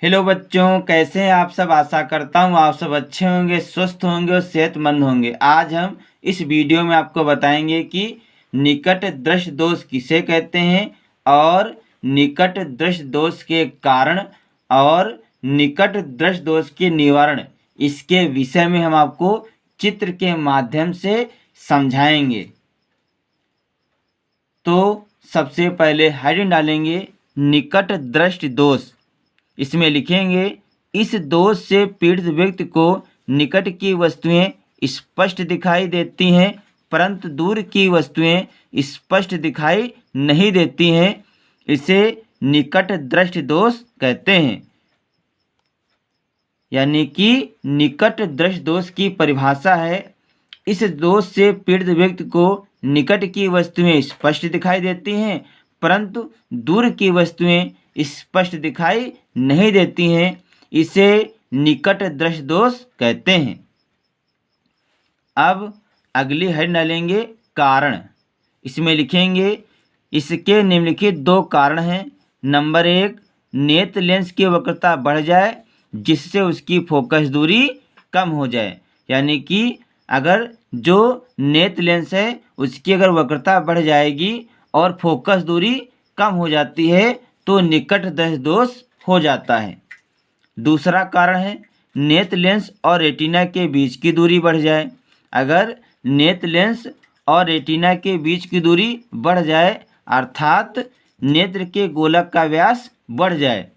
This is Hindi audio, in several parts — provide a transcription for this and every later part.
हेलो बच्चों, कैसे हैं आप सब। आशा करता हूँ आप सब अच्छे होंगे, स्वस्थ होंगे और सेहतमंद होंगे। आज हम इस वीडियो में आपको बताएंगे कि निकट दृष्टि दोष किसे कहते हैं और निकट दृष्टि दोष के कारण और निकट दृष्टि दोष के निवारण, इसके विषय में हम आपको चित्र के माध्यम से समझाएंगे। तो सबसे पहले हेडिंग डालेंगे निकट दृष्टि दोष। इसमें लिखेंगे इस दोष से पीड़ित व्यक्ति को निकट की वस्तुएं स्पष्ट दिखाई देती हैं परंतु दूर की वस्तुएं स्पष्ट दिखाई नहीं देती हैं। इसे निकट दृष्टि दोष कहते हैं। यानी कि निकट दृष्टि दोष की परिभाषा है, इस दोष से पीड़ित व्यक्ति को निकट की वस्तुएं स्पष्ट दिखाई देती हैं परंतु दूर की वस्तुएं स्पष्ट दिखाई नहीं देती हैं। इसे निकट दृष्टि दोष कहते हैं। अब अगली हेड डालेंगे कारण। इसमें लिखेंगे इसके निम्नलिखित दो कारण हैं। नंबर 1, नेत्र लेंस की वक्रता बढ़ जाए जिससे उसकी फोकस दूरी कम हो जाए। यानी कि अगर जो नेत्र लेंस है उसकी अगर वक्रता बढ़ जाएगी और फोकस दूरी कम हो जाती है तो निकट दृष्टि दोष हो जाता है। दूसरा कारण है नेत्र लेंस और रेटिना के बीच की दूरी बढ़ जाए। अगर नेत्र लेंस और रेटिना के बीच की दूरी बढ़ जाए अर्थात नेत्र के गोलक का व्यास बढ़ जाए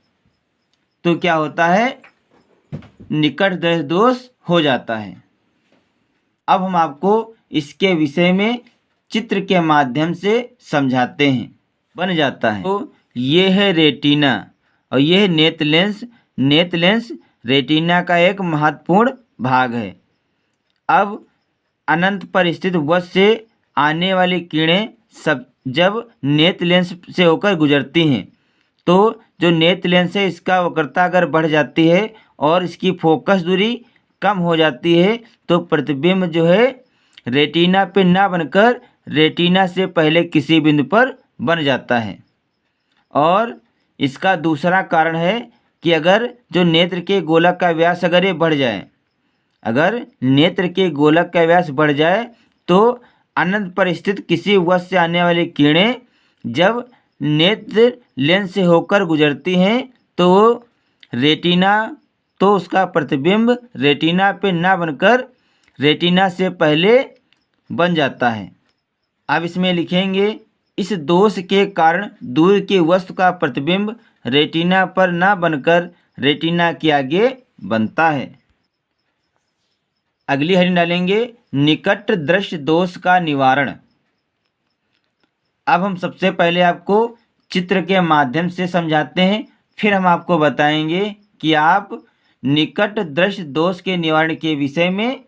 तो क्या होता है, निकट दृष्टि दोष हो जाता है। अब हम आपको इसके विषय में चित्र के माध्यम से समझाते हैं। बन जाता है। तो ये है रेटिना और ये है नेत्र लेंस। नेत्र लेंस रेटिना का एक महत्वपूर्ण भाग है। अब अनंत पर स्थित वस्तु से आने वाली किरणें सब जब नेत्र लेंस से होकर गुजरती हैं तो जो नेत्र लेंस है इसका वक्रता अगर बढ़ जाती है और इसकी फोकस दूरी कम हो जाती है तो प्रतिबिंब जो है रेटिना पे ना बनकर रेटिना से पहले किसी बिंदु पर बन जाता है। और इसका दूसरा कारण है कि अगर जो नेत्र के गोलक का व्यास अगर ये बढ़ जाए, अगर नेत्र के गोलक का व्यास बढ़ जाए तो अनंत पर स्थित किसी वस्तु से आने वाली किरणें जब नेत्र लेंस से होकर गुजरती हैं तो रेटिना तो उसका प्रतिबिंब रेटिना पे ना बनकर रेटिना से पहले बन जाता है। अब इसमें लिखेंगे इस दोष के कारण दूर की वस्तु का प्रतिबिंब रेटिना पर ना बनकर रेटिना के आगे बनता है। अगली हेडिंग डालेंगे निकट दृष्टि दोष का निवारण। अब हम सबसे पहले आपको चित्र के माध्यम से समझाते हैं, फिर हम आपको बताएंगे कि आप निकट दृष्टि दोष के निवारण के विषय में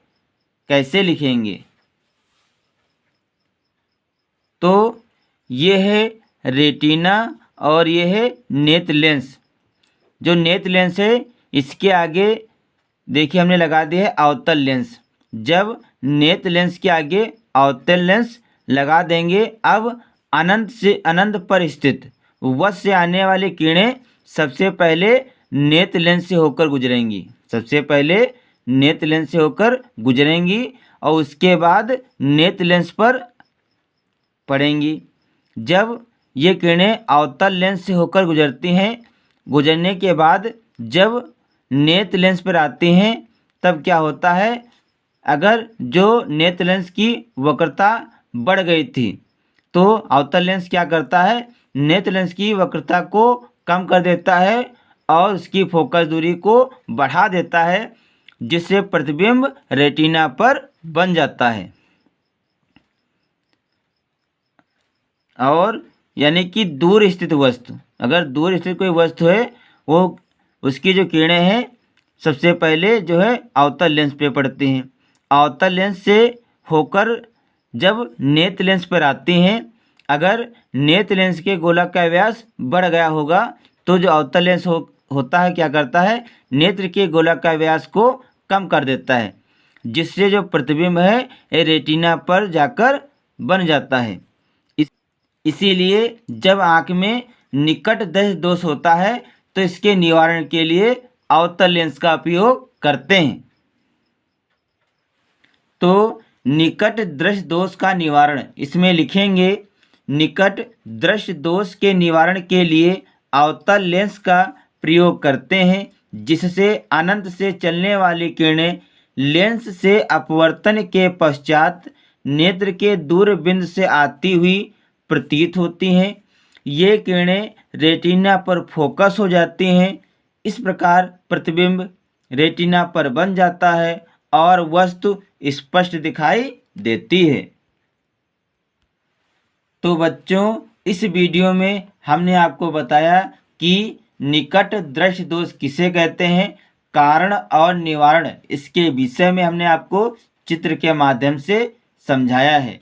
कैसे लिखेंगे। तो ये है रेटिना और ये है नेत्र लेंस। जो नेत्र लेंस है इसके आगे देखिए हमने लगा दिया है अवतल लेंस। जब नेत्र लेंस के आगे अवतल लेंस लगा देंगे अब अनंत से अनंत पर स्थित वस्तु से आने वाली किरणें सबसे पहले नेत्र लेंस से होकर गुजरेंगी। सबसे पहले नेत्र लेंस से होकर गुजरेंगी और उसके बाद नेत्र लेंस पर पड़ेंगी। जब ये किरणें अवतल लेंस से होकर गुजरती हैं, गुजरने के बाद जब नेत्र लेंस पर आती हैं तब क्या होता है, अगर जो नेत्र लेंस की वक्रता बढ़ गई थी तो अवतल लेंस क्या करता है, नेत्र लेंस की वक्रता को कम कर देता है और उसकी फोकस दूरी को बढ़ा देता है जिससे प्रतिबिंब रेटिना पर बन जाता है। और यानी कि दूर स्थित वस्तु, अगर दूर स्थित कोई वस्तु है वो उसकी जो किरणें हैं सबसे पहले जो है अवतल लेंस पे पड़ती हैं। अवतल लेंस से होकर जब नेत्र लेंस पर आती हैं, अगर नेत्र लेंस के गोलक का व्यास बढ़ गया होगा तो जो अवतल लेंस होता है क्या करता है, नेत्र के गोलक का व्यास को कम कर देता है जिससे जो प्रतिबिंब है ये रेटिना पर जाकर बन जाता है। इसीलिए जब आँख में निकट दृष्टि दोष होता है तो इसके निवारण के लिए अवतल लेंस का उपयोग करते हैं। तो निकट दृश्य दोष का निवारण, इसमें लिखेंगे निकट दृश्य दोष के निवारण के लिए अवतल लेंस का प्रयोग करते हैं, जिससे अनंत से चलने वाली किरणें लेंस से अपवर्तन के पश्चात नेत्र के दूर बिंदु से आती हुई प्रतीत होती हैं। ये किरणें रेटिना पर फोकस हो जाती हैं। इस प्रकार प्रतिबिंब रेटिना पर बन जाता है और वस्तु स्पष्ट दिखाई देती है। तो बच्चों, इस वीडियो में हमने आपको बताया कि निकट दृश्य दोष किसे कहते हैं, कारण और निवारण, इसके विषय में हमने आपको चित्र के माध्यम से समझाया है।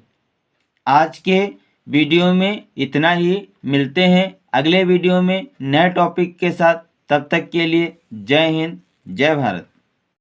आज के वीडियो में इतना ही। मिलते हैं अगले वीडियो में नए टॉपिक के साथ। तब तक के लिए जय हिंद, जय भारत।